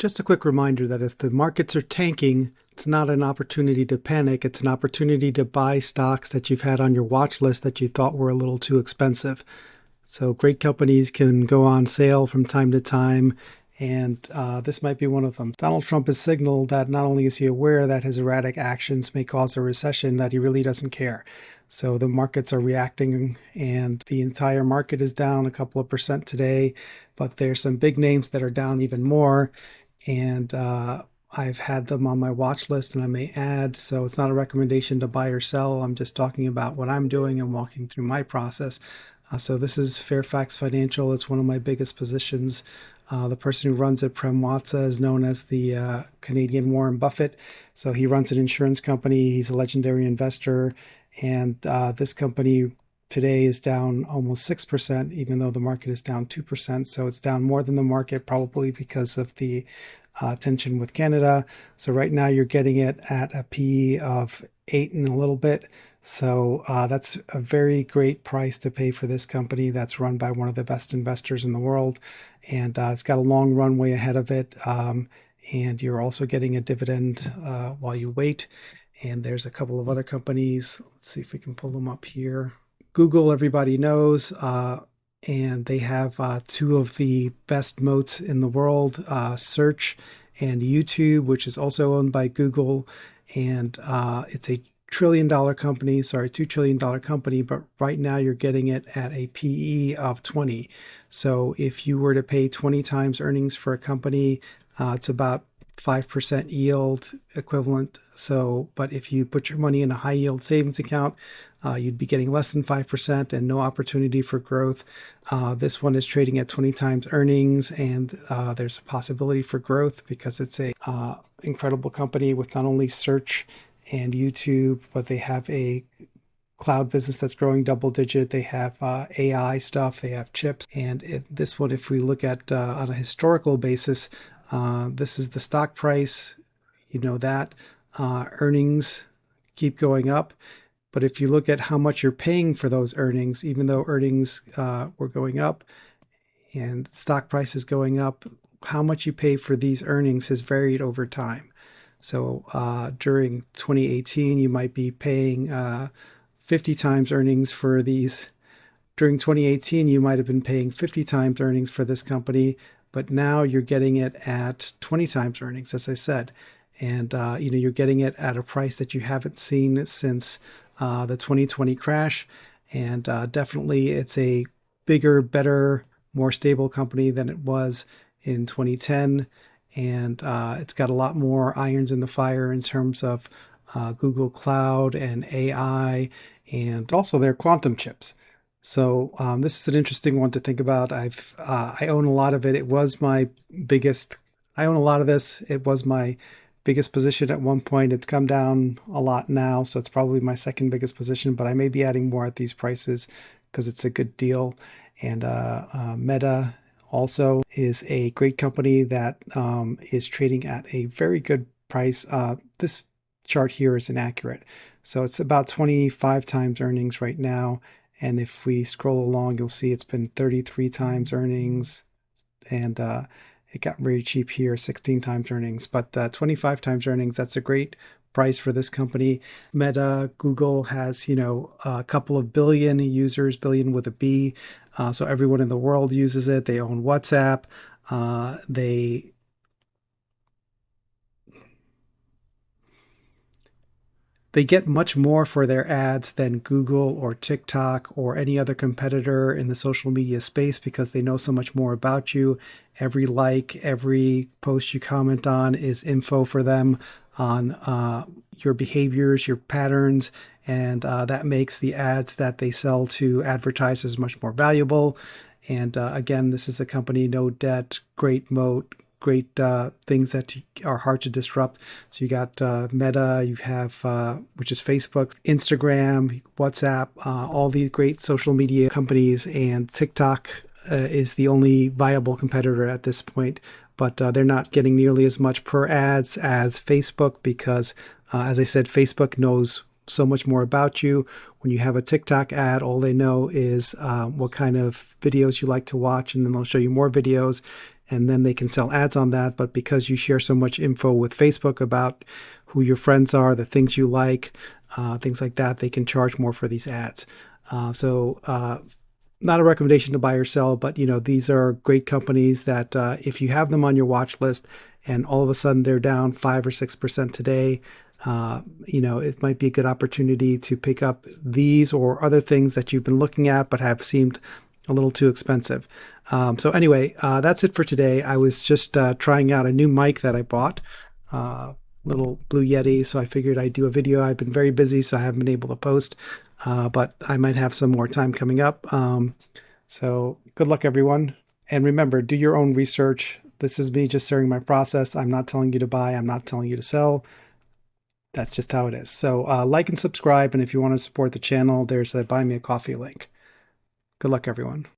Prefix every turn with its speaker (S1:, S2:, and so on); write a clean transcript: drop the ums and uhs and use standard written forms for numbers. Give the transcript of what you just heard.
S1: Just a quick reminder that if the markets are tanking, it's not an opportunity to panic. It's an opportunity to buy stocks that you've had on your watch list that you thought were a little too expensive. So great companies can go on sale from time to time, and this might be one of them. Donald Trump has signaled that not only is he aware that his erratic actions may cause a recession, that he really doesn't care. So the markets are reacting, and the entire market is down a couple of percent today, but there's some big names that are down even more, and I've had them on my watch list, and I may add. So it's not a recommendation to buy or sell. I'm just talking about what I'm doing and walking through my process. So this is Fairfax Financial. It's one of my biggest positions. The person who runs it, Prem Watsa, is known as the Canadian Warren Buffett. So he runs an insurance company. He's a legendary investor. And this company today is down almost 6%, even though the market is down 2%. So it's down more than the market, probably because of the tension with Canada. So right now you're getting it at a PE of 8 and a little bit. So that's a very great price to pay for this company that's run by one of the best investors in the world. And it's got a long runway ahead of it. And you're also getting a dividend while you wait. And there's a couple of other companies. Let's see if we can pull them up here. Google, everybody knows. And they have two of the best moats in the world, search and YouTube, which is also owned by Google. And it's a $2 trillion company, but right now you're getting it at a PE of 20. So if you were to pay 20 times earnings for a company, it's about 5% yield equivalent. So, but if you put your money in a high yield savings account, you'd be getting less than 5% and no opportunity for growth. This one is trading at 20 times earnings, and there's a possibility for growth because it's a incredible company with not only search and YouTube, but they have a cloud business that's growing double digit. They have AI stuff, they have chips. And this one, if we look at on a historical basis, this is the stock price, you know that. Earnings keep going up. But if you look at how much you're paying for those earnings, even though earnings were going up and stock price is going up, how much you pay for these earnings has varied over time. So during 2018, you might be paying 50 times earnings for these. During 2018, you might have been paying 50 times earnings for this company, but now you're getting it at 20 times earnings, as I said. And you're getting it at a price that you haven't seen since the 2020 crash. And definitely it's a bigger, better, more stable company than it was in 2010. And it's got a lot more irons in the fire in terms of Google Cloud and AI, and also their quantum chips. So this is an interesting one to think about. I own a lot of it. It was my biggest. I own a lot of this. It was my biggest position at one point. It's come down a lot now, so it's probably my second biggest position. But I may be adding more at these prices because it's a good deal. And Meta also is a great company that is trading at a very good price. This chart here is inaccurate. So it's about 25 times earnings right now. And if we scroll along, you'll see it's been 33 times earnings. And it got very cheap here, 16 times earnings. But 25 times earnings, that's a great price for this company. Meta, Google has, a couple of billion users, billion with a B. So everyone in the world uses it. They own WhatsApp. They get much more for their ads than Google or TikTok or any other competitor in the social media space because they know so much more about you. Every like, every post you comment on is info for them on your behaviors, your patterns, and that makes the ads that they sell to advertisers much more valuable. And again, this is a company, no debt, great moat, great things that are hard to disrupt. So you got Meta, you have, which is Facebook, Instagram, WhatsApp, all these great social media companies, and TikTok is the only viable competitor at this point. But they're not getting nearly as much per ads as Facebook because, as I said, Facebook knows so much more about you. When you have a TikTok ad, all they know is what kind of videos you like to watch, and then they'll show you more videos. and then they can sell ads on that. But because you share so much info with Facebook about who your friends are, the things you like, things like that, they can charge more for these ads. Not a recommendation to buy or sell, but these are great companies that if you have them on your watch list and all of a sudden they're down 5 or 6% today, it might be a good opportunity to pick up these or other things that you've been looking at but have seemed a little too expensive. So anyway, that's it for today. I was just trying out a new mic that I bought, little Blue Yeti, so I figured I'd do a video. I've been very busy, so I haven't been able to post, but I might have some more time coming up. So good luck, everyone. And remember, do your own research. This is me just sharing my process. I'm not telling you to buy. I'm not telling you to sell. That's just how it is. So like and subscribe. And if you want to support the channel, there's a Buy Me a Coffee link. Good luck, everyone.